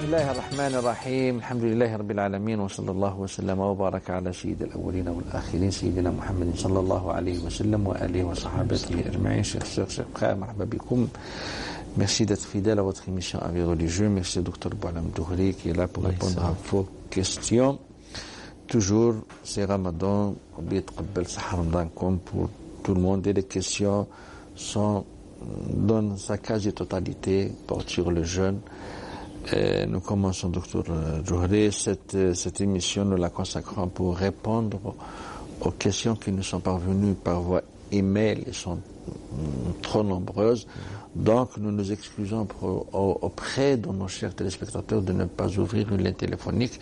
الله الرحمن الرحيم الحمد لله رب العالمين وصلى الله وسلم وبارك على سيد الأولين والآخرين سيدنا محمد صلى الله عليه وسلم وآله وصحابته أجمعين. Chers frères, مرحبا بكم. Merci d'être fidèle à votre émission Avis religieux. Merci au Dr Boualem Douhri qui est là pour répondre à vos questions. Toujours, c'est Ramadan, pour tout le monde et les questions sont dans sa quasi-totalité portent sur le jeûne. Nous commençons, Dr Douhri, cette émission, nous la consacrons pour répondre aux questions qui nous sont parvenues par voie email et sont trop nombreuses. Donc, nous nous excusons auprès de nos chers téléspectateurs de ne pas ouvrir une ligne téléphonique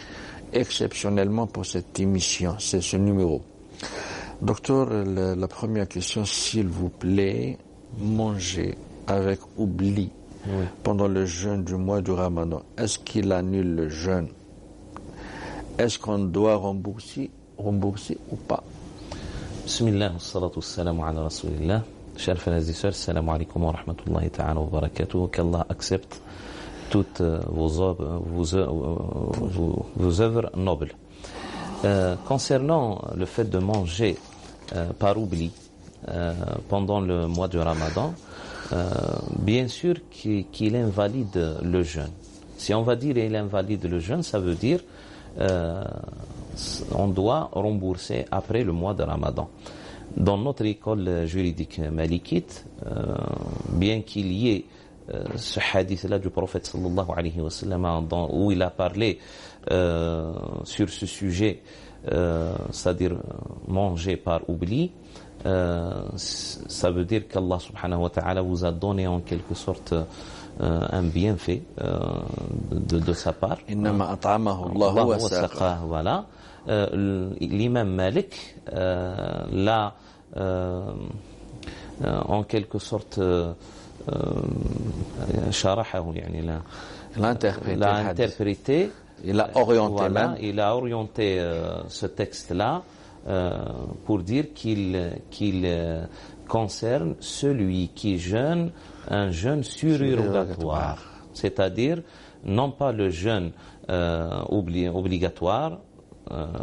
exceptionnellement pour cette émission. C'est ce numéro. Docteur, la première question, s'il vous plaît, manger avec oubli pendant le jeûne du mois du Ramadan, est-ce qu'il annule le jeûne? Est-ce qu'on doit rembourser ou pas? Bismillah, wassalatu wassalamu ala rasulillah. Chers frères et sœurs, salam alaikum wa rahmatullahi ta'ala wa barakatuh. Qu'Allah accepte toutes vos œuvres nobles. Concernant le fait de manger par oubli pendant le mois du Ramadan, bien sûr qu'il invalide le jeûne. Si on va dire il invalide le jeûne, ça veut dire on doit rembourser après le mois de Ramadan. Dans notre école juridique malikite, bien qu'il y ait ce hadith-là du prophète sallallahu alayhi wa sallam où il a parlé sur ce sujet, c'est-à-dire manger par oubli, ça veut dire qu'Allah subhanahu wa ta'ala vous a donné en quelque sorte un bienfait de sa part. Innama at'amahu Allahu wa saqah. Voilà. L'imam Malik l'a en quelque sorte l'a interprété, il l'a orienté, voilà, il a orienté ce texte-là pour dire qu'il concerne celui qui jeûne un jeûne surérogatoire, c'est-à-dire non pas le jeûne obligatoire,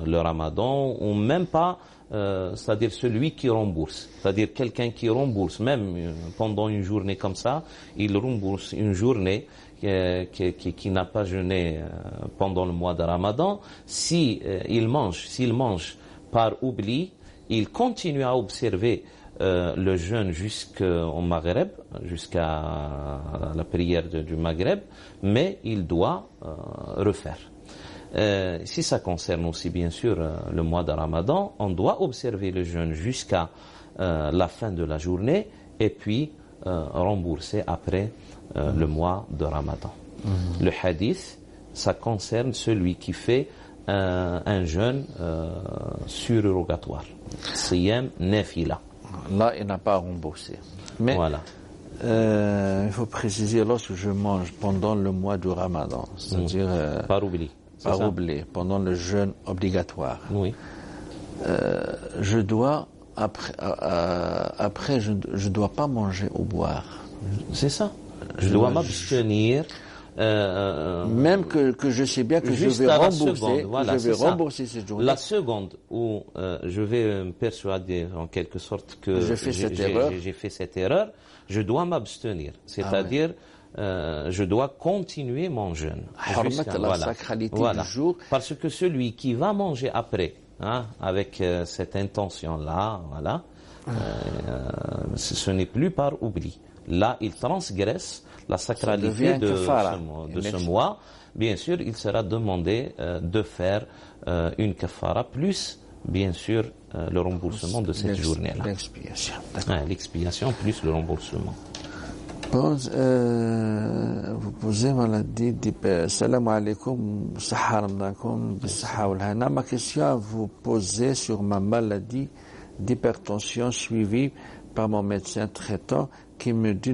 le Ramadan, ou même pas, c'est-à-dire celui qui rembourse, c'est-à-dire quelqu'un qui rembourse même pendant une journée comme ça, il rembourse une journée qui n'a pas jeûné pendant le mois de Ramadan. S'il mange par oubli, il continue à observer le jeûne jusqu'au Maghreb, jusqu'à la prière du Maghreb, mais il doit refaire. Si ça concerne aussi bien sûr le mois de Ramadan, on doit observer le jeûne jusqu'à la fin de la journée et puis rembourser après le mois de Ramadan. Le hadith, ça concerne celui qui fait un jeûne surérogatoire, siyam nafila. Là, il n'a pas remboursé. Mais voilà. Il faut préciser, lorsque je mange pendant le mois du Ramadan, c'est-à-dire par oubli. Par oubli, pendant le jeûne obligatoire. Oui. Je dois après je dois pas manger ou boire. C'est ça. Je dois m'abstenir. Même que je sais bien que je vais rembourser, voilà, rembourser cette journée. La seconde où je vais me persuader en quelque sorte que j'ai fait cette erreur, je dois m'abstenir. C'est-à-dire je dois continuer mon jeûne. La sacralité du jour. Parce que celui qui va manger après, avec cette intention-là, voilà, ce n'est plus par oubli. Là, il transgresse la sacralité de ce mois. Bien sûr, il sera demandé de faire une kafara plus, bien sûr, le remboursement de cette journée-là. L'expiation. L'expiation plus le remboursement. Vous posez maladie salam alaikum, saharamdakum, bisaha wal hana. Ma question à vous poser sur ma maladie d'hypertension suivie par mon médecin traitant qui m'a dit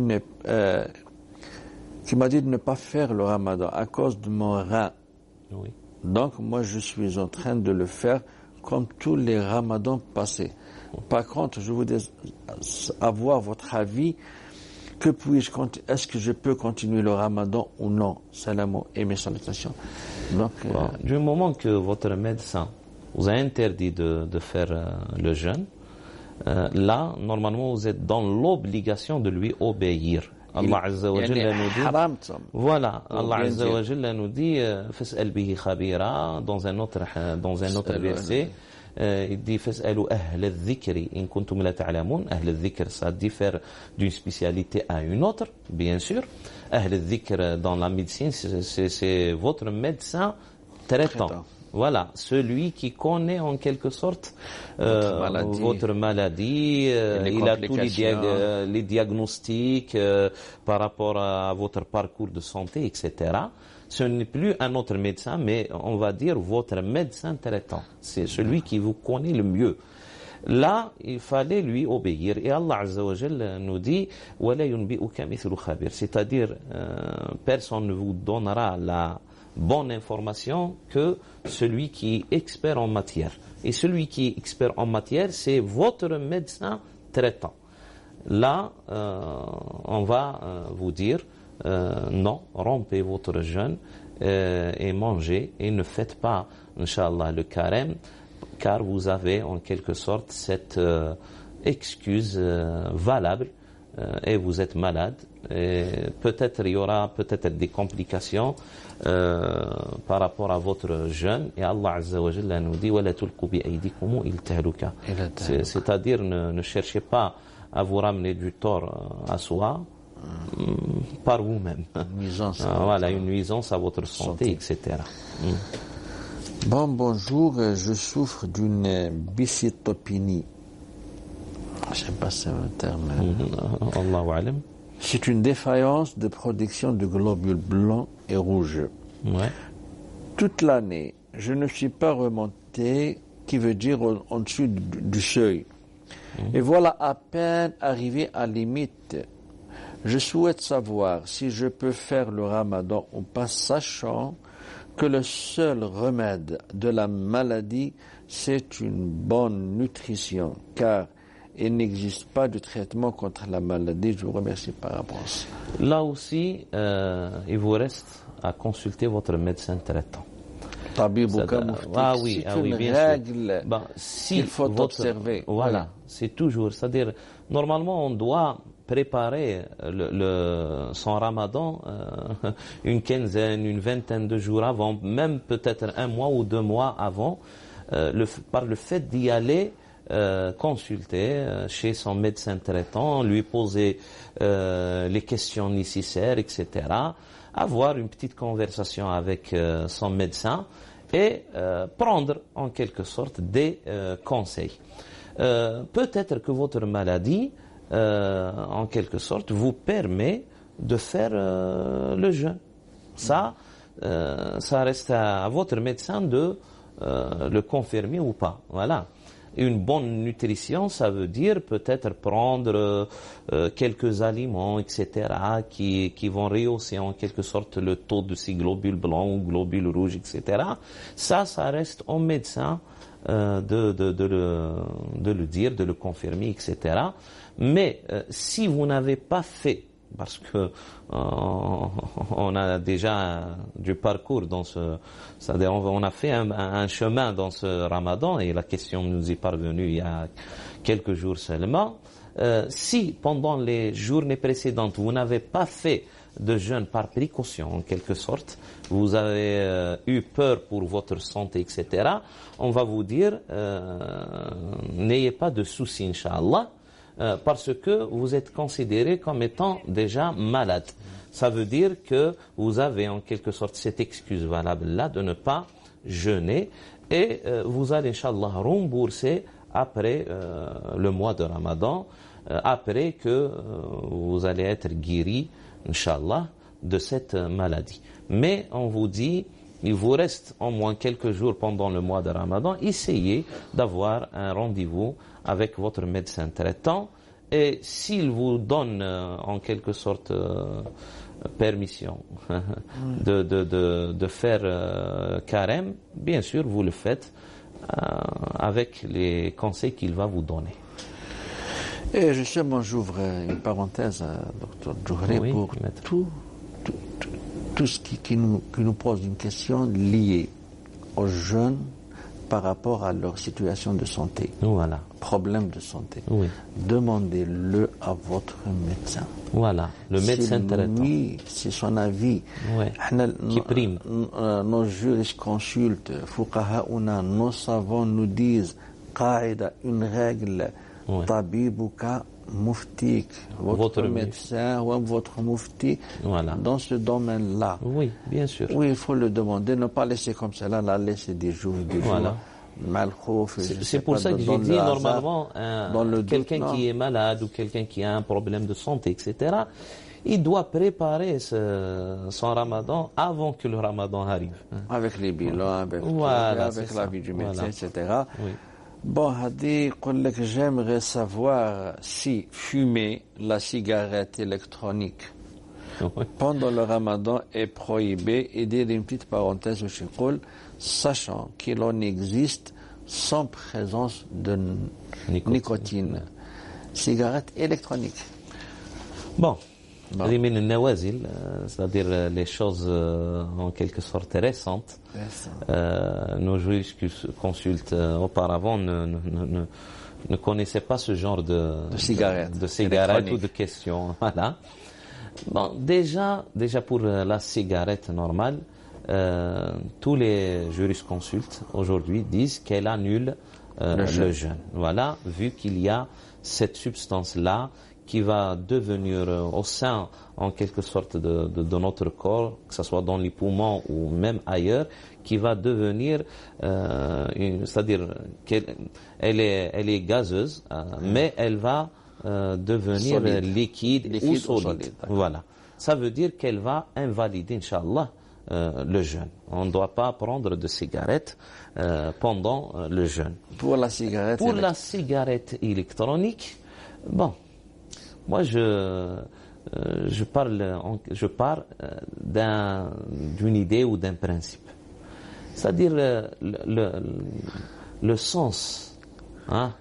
de ne pas faire le Ramadan à cause de mon rein. Oui. Donc moi je suis en train de le faire comme tous les Ramadans passés. Par contre, je voudrais avoir votre avis est-ce que je peux continuer le ramadan ou non? Salam et mes salutations. Donc, du moment que votre médecin vous a interdit de faire le jeûne, là, normalement, vous êtes dans l'obligation de lui obéir. Allah Azza wa Jalla nous dit, voilà, Allah Azza wa Jalla nous dit, fas'al bihi khabira, dans un autre verset, il dit, fas'alu ahl al-dhikri, in kuntum la ta'lamun. Ahl al-dhikr, ça diffère d'une spécialité à une autre, bien sûr. Ahl al-dhikr, dans la médecine, c'est votre médecin traitant. Voilà, celui qui connaît en quelque sorte votre maladie, il a tous les diagnostics par rapport à votre parcours de santé, etc. Ce n'est plus un autre médecin, mais on va dire votre médecin traitant. C'est celui qui vous connaît le mieux. Là, il fallait lui obéir. Et Allah Azza wa Jalla nous dit وَلَا يُنْبِئُكَ مِثْلُ خَبِيرٍ. C'est-à-dire, personne ne vous donnera la bonne information que celui qui est expert en matière. Et celui qui est expert en matière, c'est votre médecin traitant. Là, on va vous dire, non, rompez votre jeûne et mangez et ne faites pas, Inch'Allah, le carême, car vous avez en quelque sorte cette excuse valable et vous êtes malade. Et peut-être il y aura peut-être des complications par rapport à votre jeûne, et Allah Azza wa Jalla nous dit وَلَا تُلْقُوا بِأَيْدِكُمْ إِلَى التَّهْلُكَةِ. C'est-à-dire ne cherchez pas à vous ramener du tort à soi par vous-même. Voilà, une nuisance à votre santé. etc. Bonjour, je souffre d'une bicytopénie. Je ne sais pas si c'est un terme. Allahu alam. C'est une défaillance de production de globules blancs et rouges. Ouais. Toute l'année, je ne suis pas remonté, qui veut dire en dessous du seuil. Et voilà à peine arrivé à limite. Je souhaite savoir si je peux faire le ramadan ou pas, sachant que le seul remède de la maladie, c'est une bonne nutrition, car il n'existe pas de traitement contre la maladie. Je vous remercie par avance. Là aussi, il vous reste à consulter votre médecin traitant. C'est une règle qu'il faut observer. Voilà, c'est toujours. C'est-à-dire, normalement, on doit préparer son ramadan une quinzaine, une vingtaine de jours avant, même peut-être un mois ou 2 mois avant, par le fait d'y aller consulter chez son médecin traitant, lui poser les questions nécessaires, etc. Avoir une petite conversation avec son médecin et prendre en quelque sorte des conseils. Peut-être que votre maladie, en quelque sorte, vous permet de faire le jeûne. Ça reste à votre médecin de le confirmer ou pas. Voilà. Une bonne nutrition, ça veut dire peut-être prendre quelques aliments, etc., qui vont rehausser en quelque sorte le taux de ces globules blancs ou globules rouges, etc. Ça reste au médecin de le dire, de le confirmer, etc. Mais si vous n'avez pas fait, parce que on a déjà du parcours dans c'est-à-dire on a fait un chemin dans ce ramadan, et la question nous est parvenue il y a quelques jours seulement. Si pendant les journées précédentes vous n'avez pas fait de jeûne par précaution en quelque sorte, vous avez eu peur pour votre santé, etc., on va vous dire n'ayez pas de soucis, Inch'Allah, parce que vous êtes considéré comme étant déjà malade. Ça veut dire que vous avez en quelque sorte cette excuse valable-là de ne pas jeûner, et vous allez, Inch'Allah, rembourser après le mois de Ramadan, après que vous allez être guéri, Inch'Allah, de cette maladie. Mais on vous dit, il vous reste au moins quelques jours pendant le mois de Ramadan, essayez d'avoir un rendez-vous avec votre médecin traitant, et s'il vous donne en quelque sorte permission de faire carême, bien sûr vous le faites avec les conseils qu'il va vous donner. Et justement, j'ouvre une parenthèse, Dr Djouhri, Oui, pour maître. tout ce qui nous pose une question liée aux jeunes par rapport à leur situation de santé, Voilà, problème de santé. oui, Demandez-le à votre médecin. voilà, le médecin Si traitant. lui, c'est son avis. Ouais. Ahna, Qui prime. Nos jurisconsultes, fuqahaouna, nos savants nous disent qaïda, une règle, Ouais. tabibuka muftik, votre Votre médecin ou votre mufti, Voilà. dans ce domaine-là. Oui, bien sûr. Oui, il faut le demander, ne pas laisser comme cela, la laisser des jours et des Voilà. jours. Mal khouf, je sais C'est pour pas, ça que dans j'ai le dit, hasard, normalement, dans le quelqu'un doute, non. qui est malade ou quelqu'un qui a un problème de santé, etc., il doit préparer son ramadan avant que le ramadan arrive. avec les bilans, avec, Voilà, avec c'est l'avis ça. du médecin, Voilà. etc. Oui. Bon, Hadi, collègue, j'aimerais savoir si fumer la cigarette électronique Oui. pendant le ramadan est prohibé, et dire une petite parenthèse au Chiqoul, sachant qu'il en existe sans présence de nicotine. Cigarette électronique. Bon. Bon. Les min nawazil, c'est-à-dire les choses en quelque sorte récentes. Nos jurisconsultes auparavant ne connaissaient pas ce genre de cigarettes ou de questions. Voilà. Bon, déjà pour la cigarette normale, tous les jurisconsultes aujourd'hui disent qu'elle annule le jeûne. Voilà, vu qu'il y a cette substance-là qui va devenir au sein, en quelque sorte, de notre corps, que ce soit dans les poumons ou même ailleurs, qui va devenir, c'est-à-dire qu'elle est gazeuse, mais elle va devenir liquide ou solide. Voilà. Ça veut dire qu'elle va invalider, Inch'Allah, le jeûne. On ne doit pas prendre de cigarette pendant le jeûne. Pour la cigarette électronique, bon, moi je pars d'une idée ou d'un principe. C'est-à-dire le sens, hein,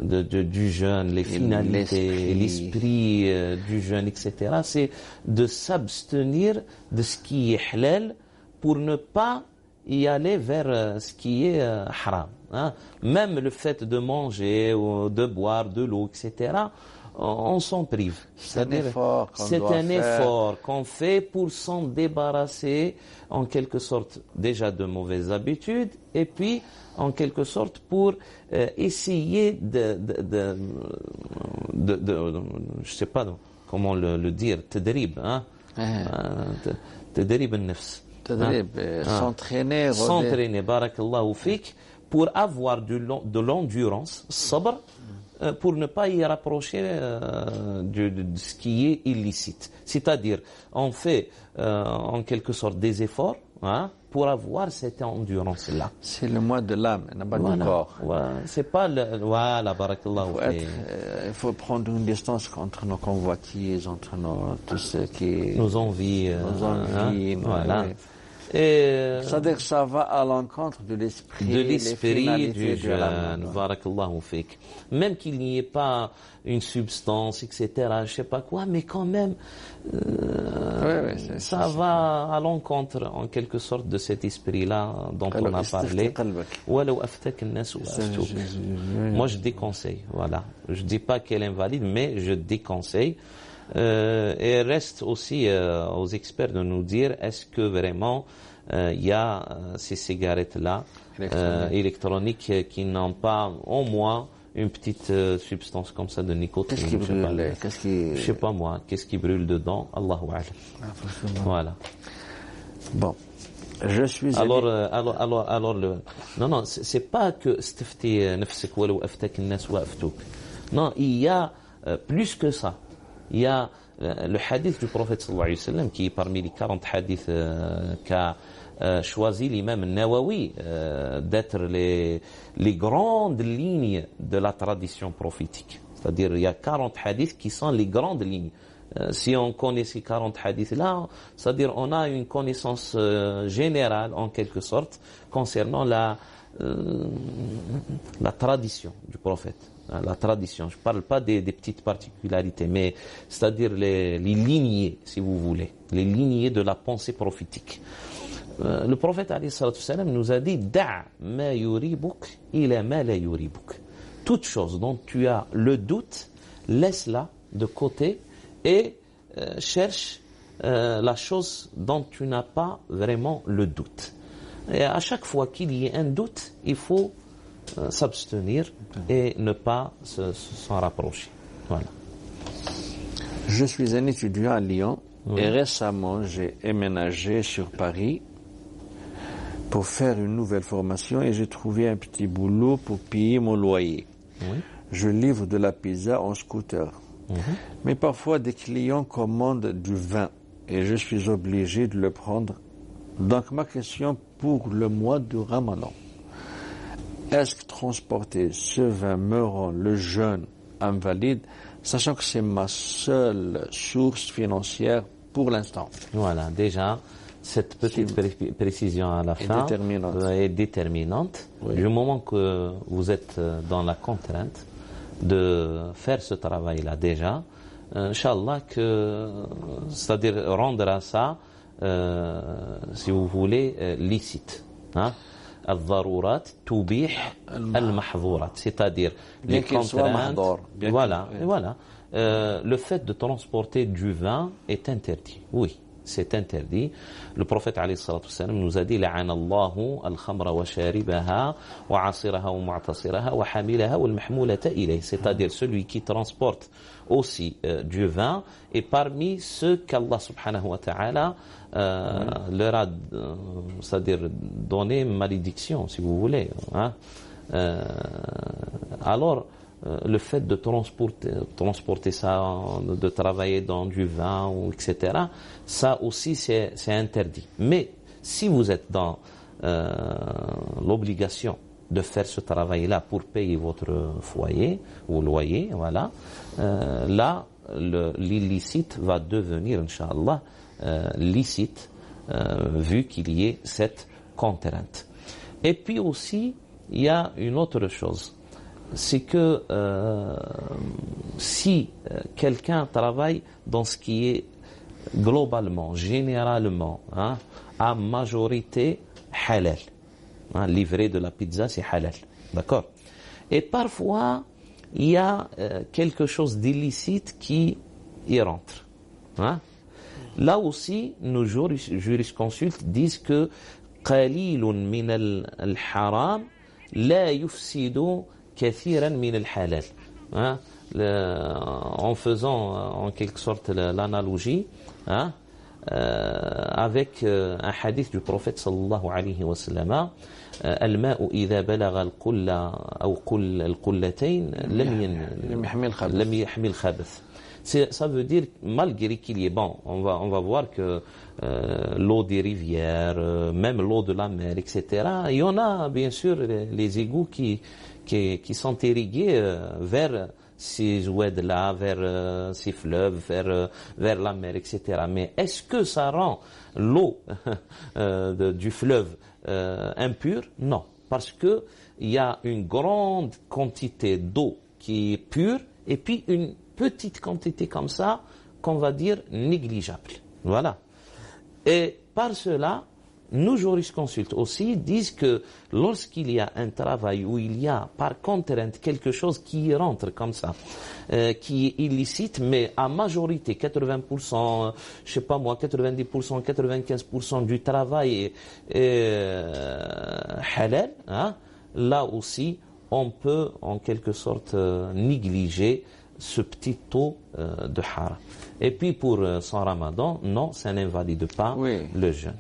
du jeûne, les finalités, l'esprit du jeûne, etc. C'est de s'abstenir de ce qui est halal pour ne pas y aller vers ce qui est haram. Hein. Même le fait de manger ou de boire de l'eau, etc., on s'en prive. C'est un effort qu'on fait pour s'en débarrasser en quelque sorte déjà de mauvaises habitudes et puis en quelque sorte pour essayer je sais pas comment le dire, tadrib, hein, tadrib al-nafs. S'entraîner, barakallahu fik, pour avoir de l'endurance, sabr, pour ne pas y rapprocher de ce qui est illicite. C'est-à-dire, on fait en quelque sorte des efforts, hein, pour avoir cette endurance-là. C'est le mois de l'âme, pas du corps. Voilà. C'est pas voilà, barakallahu fik. Il faut prendre une distance entre nos convoitises, entre tout ce qui... Nos envies. Voilà. Oui. C'est-à-dire que ça va à l'encontre de l'esprit du jeûne, barakallahu fik. Même qu'il n'y ait pas une substance, etc., je sais pas quoi, mais quand même, ça va à l'encontre, en quelque sorte, de cet esprit-là dont on a parlé. Moi, je déconseille, voilà. Je dis pas qu'elle est invalide, mais je déconseille. Et reste aussi aux experts de nous dire est-ce que vraiment il y a ces cigarettes-là électroniques qui n'ont pas au moins une petite substance comme ça de nicotine. Qu'est-ce qui brûle? Je sais pas moi. Qu'est-ce qui brûle dedans? Allahu a'lam. Voilà. Bon. Je suis alors non, c'est pas que stafti nafsik walau aftak an-nas wa aftuk. Non, il y a plus que ça. Il y a le hadith du prophète sallallahu alayhi wa sallam qui est parmi les 40 hadiths qu'a choisi l'imam Nawawi d'être les grandes lignes de la tradition prophétique. C'est-à-dire il y a 40 hadiths qui sont les grandes lignes Si on connaît ces 40 hadiths-là, c'est-à-dire on a une connaissance générale, en quelque sorte, concernant la tradition du prophète. La tradition, je ne parle pas des petites particularités, mais c'est-à-dire les lignées, si vous voulez, les lignées de la pensée prophétique. Le prophète alayhi salatu wassalam nous a dit « Da' ma yuribuk ila ma la yuribuk » Toute chose dont tu as le doute, laisse-la de côté et cherche la chose dont tu n'as pas vraiment le doute. Et à chaque fois qu'il y ait un doute, il faut s'abstenir et ne pas s'en rapprocher. Voilà. Je suis un étudiant à Lyon et récemment j'ai éménagé sur Paris pour faire une nouvelle formation et j'ai trouvé un petit boulot pour payer mon loyer. Oui. Je livre de la pizza en scooter. Mais parfois des clients commandent du vin et je suis obligé de le prendre. Donc ma question pour le mois de Ramadan, est-ce que transporter ce vin me rend le jeûne invalide, sachant que c'est ma seule source financière pour l'instant? Voilà, déjà, cette petite précision à la fin est déterminante. Oui. Du moment que vous êtes dans la contrainte de faire ce travail-là déjà, Inch'Allah, c'est-à-dire rendre ça, si vous voulez, licite. Hein? Al-dharurat tubih al-mahdhurat, c'est-à-dire les contraintes. Voilà, voilà. Le fait de transporter du vin est interdit. Oui, c'est interdit. Le prophète alayhi salatu wassalam nous a dit la'ana Allahu al-khamra wa sharibaha wa 'asiraha wa mu'tasiraha wa hamilaha wal mahmulata ilayhi, c'est-à-dire celui qui transporte aussi du vin et parmi ceux qu'Allah subhanahu wa ta'ala leur a c'est-à-dire donné malédiction, si vous voulez, hein. Alors le fait de transporter ça, de travailler dans du vin, ou etc., ça aussi c'est interdit. Mais si vous êtes dans l'obligation de faire ce travail-là pour payer votre foyer ou loyer, voilà, là l'illicite va devenir, Inch'Allah, licite, vu qu'il y ait cette contrainte. Et puis aussi, il y a une autre chose. C'est que si quelqu'un travaille dans ce qui est globalement, généralement, hein, à majorité halal, hein, livrer de la pizza c'est halal, d'accord? Et parfois il y a quelque chose d'illicite qui y rentre, hein? Là aussi nos jurisconsultes disent que qalilun min al-haram la yufsidu kathiran min al-halal, hein? En faisant en quelque sorte l'analogie, hein, avec un hadith du prophète sallallahu alayhi wa sallam, الماء إذا بلغ القلة أو القلتين لم يحمل الخبث. Ça veut dire, malgré qu'il y ait, bon, on va voir que l'eau des rivières, même l'eau de la mer, etc., il y en a bien sûr les égouts qui sont irrigués vers ces oueds-là, vers ces fleuves, vers la mer, etc. Mais est-ce que ça rend l'eau du fleuve impure? Non, parce que il y a une grande quantité d'eau qui est pure et puis une petite quantité comme ça qu'on va dire négligeable. Voilà. Et par cela, nos jurisconsultes aussi disent que lorsqu'il y a un travail où il y a par contrainte quelque chose qui rentre comme ça, qui est illicite, mais à majorité, 80%, je sais pas moi, 90%, 95% du travail est halal, hein, là aussi, on peut en quelque sorte négliger ce petit taux de haram. Et puis pour son ramadan, non, ça n'invalide pas le jeûne.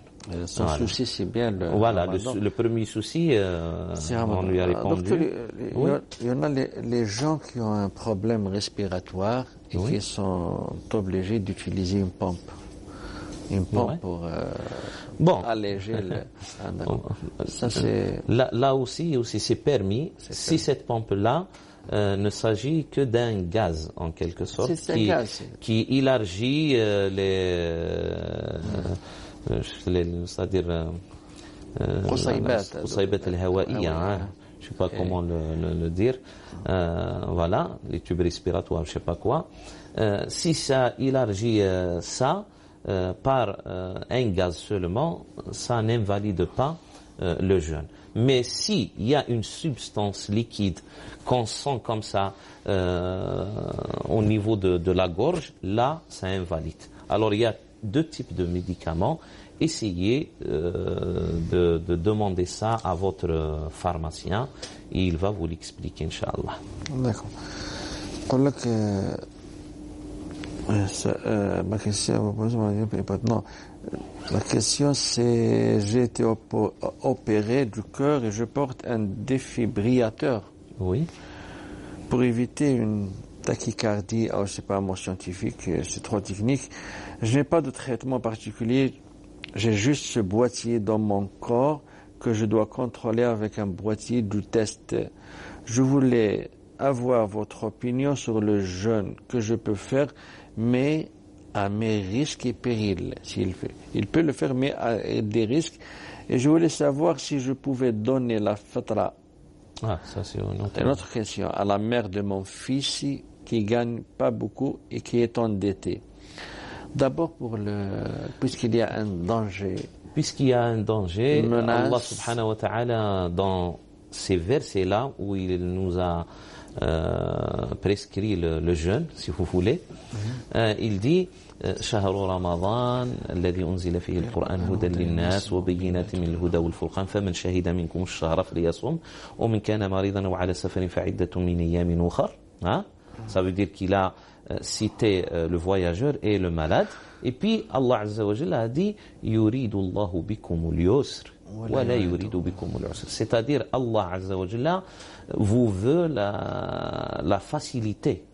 Son souci, c'est bien le voilà, le premier souci, on lui a répondu. Docteur, il y en a les gens qui ont un problème respiratoire et qui sont obligés d'utiliser une pompe. Une pompe pour alléger le... Ça, c'est... Là aussi c'est permis, si cette pompe-là ne s'agit que d'un gaz, en quelque sorte, qui élargit c'est-à-dire قصيبات الهوائية, je sais pas comment le dire, voilà, les tubes respiratoires, je sais pas quoi. Si ça élargit ça par un gaz seulement, ça n'invalide pas le jeûne. Mais s'il y a une substance liquide qu'on sent comme ça au niveau de la gorge, là, ça invalide. Alors, il y a deux types de médicaments. Essayez de demander ça à votre pharmacien et il va vous l'expliquer, Inch'Allah. D'accord. Ma question, non. La question c'est, j'ai été opéré du cœur et je porte un défibrillateur. Oui. Pour éviter une tachycardie, alors c'est pas un mot scientifique, c'est trop technique. Je n'ai pas de traitement particulier, j'ai juste ce boîtier dans mon corps que je dois contrôler avec un boîtier du test. Je voulais avoir votre opinion sur le jeûne que je peux faire, mais à mes risques et périls, s'il fait. Il peut le faire, mais à des risques. Et je voulais savoir si je pouvais donner la fatra. Ah, ça c'est une autre question. À la mère de mon fils qui gagne pas beaucoup et qui est endettée. D'abord puisqu'il y a un danger. Puisqu'il y a un danger, menace. Allah subhanahu wa ta'ala, dans ces versets-là où il nous a prescrit le jeûne, si vous voulez, il dit شهر رمضان الذي أنزل فيه القرآن هدى للناس وبينات من الهدى والفرقان فمن شهد منكم الشهر فليصم ومن كان مريضا وعلى سفر فعدة من أيام أخر. Ça veut dire qu'il a cité le voyageur et le malade. Et puis Allah Azza wa Jalla a dit يريد الله بكم اليسر ولا يريد بكم العسر. C'est-à-dire Allah Azza wa Jalla vous veut la facilité,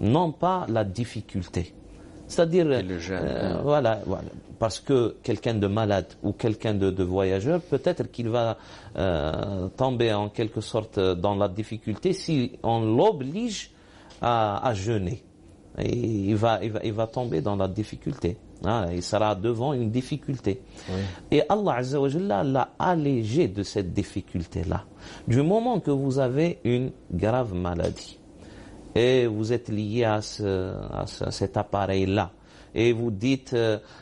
non pas la difficulté. C'est-à-dire, voilà, parce que quelqu'un de malade ou quelqu'un de voyageur, peut-être qu'il va tomber en quelque sorte dans la difficulté si on l'oblige à jeûner. Et il va tomber dans la difficulté. Il sera devant une difficulté. Oui. Et Allah Azza wa Jalla l'a allégé de cette difficulté-là. Du moment que vous avez une grave maladie, et vous êtes lié à cet appareil-là, et vous dites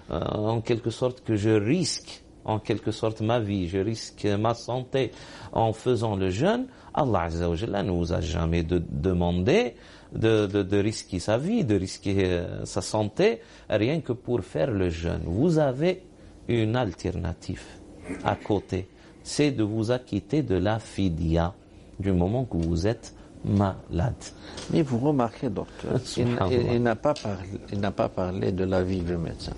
en quelque sorte que je risque en quelque sorte ma vie, je risque ma santé en faisant le jeûne, Allah Azza wa Jalla ne vous a jamais demandé de risquer sa vie, de risquer sa santé, rien que pour faire le jeûne. Vous avez une alternative à côté, c'est de vous acquitter de la fidya du moment que vous êtes malade. Mais vous remarquez, docteur, il n'a pas parlé de la vie du médecin.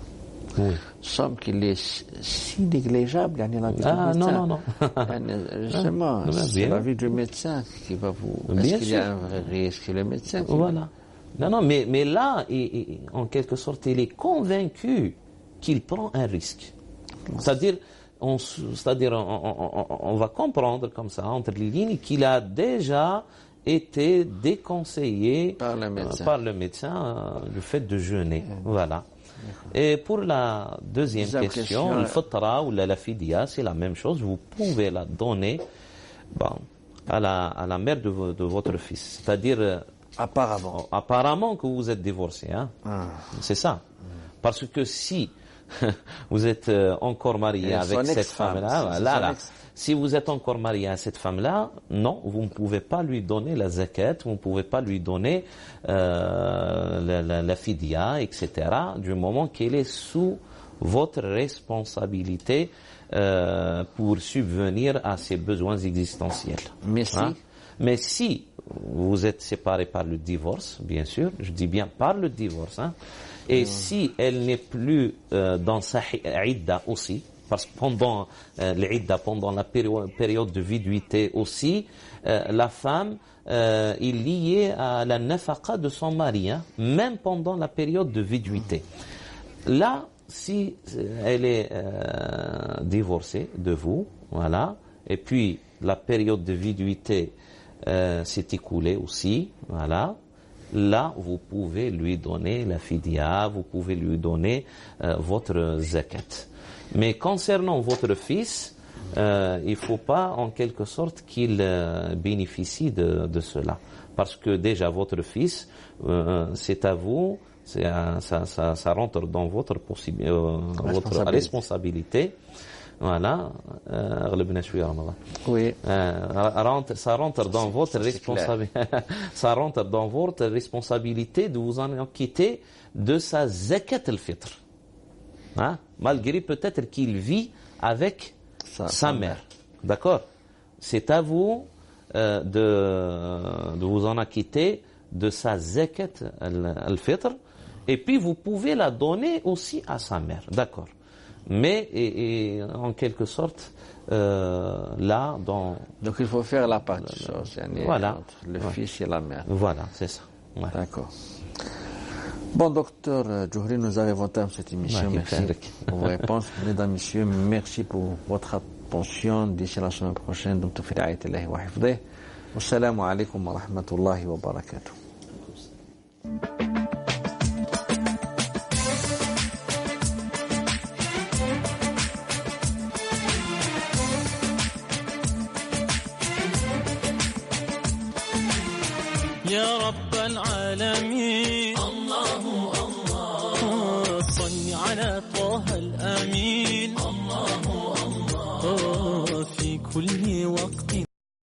Oui. Il semble qu'il est si négligeable, la vie du médecin. Non. Justement, c'est la vie du médecin qui va vous... Est-ce qu'il y a un vrai risque? Le médecin qui... Voilà. Non, mais là, en quelque sorte, il est convaincu qu'il prend un risque. C'est-à-dire, on va comprendre comme ça, entre les lignes, qu'il a déjà été déconseillé par le médecin le fait de jeûner. Voilà. Et pour la deuxième question, le fatra ou la fidya, c'est la même chose. Vous pouvez la donner à la mère de votre fils. C'est-à-dire, apparemment que vous êtes divorcé. C'est ça. Parce que si vous êtes encore marié avec cette femme-là, si vous êtes encore marié à cette femme-là, non, vous ne pouvez pas lui donner la zakat, vous ne pouvez pas lui donner la fidya, etc., du moment qu'elle est sous votre responsabilité pour subvenir à ses besoins existentiels. Mais si vous êtes séparés par le divorce, bien sûr, je dis bien par le divorce, et si elle n'est plus dans sa idda aussi, parce que pendant l'idda, pendant la période de viduité aussi, la femme est liée à la nafaqa de son mari, même pendant la période de viduité. Là, si elle est divorcée de vous, voilà, et puis la période de viduité s'est écoulé aussi, voilà, là vous pouvez lui donner la fidya, vous pouvez lui donner votre zakat. Mais concernant votre fils, il faut pas en quelque sorte qu'il bénéficie de cela, parce que déjà votre fils, c'est à vous, ça rentre dans votre votre responsabilité. Voilà, oui. ça rentre dans votre responsabilité. Ça rentre dans votre responsabilité de vous en acquitter de sa zakat al-fitr. Hein? Malgré peut-être qu'il vit avec sa mère. D'accord? C'est à vous de vous en acquitter de sa zakat al-fitr, et puis vous pouvez la donner aussi à sa mère. D'accord? Mais et en quelque sorte là dans, donc il faut faire la part des choses, voilà, entre le fils et la mère. Voilà, c'est ça. Ouais. D'accord. Bon, docteur Djouhri, nous arrivons au terme de cette émission. Merci pour vos réponses. Mesdames, messieurs, merci pour votre attention. D'ici la semaine prochaine, donc fi ri'ayatillahi wa hifdih. Wassalamu alaikum wa rahmatullahi wa barakatuh. يا رب العالمين الله الله صل على طه الأمين الله الله في كل وقت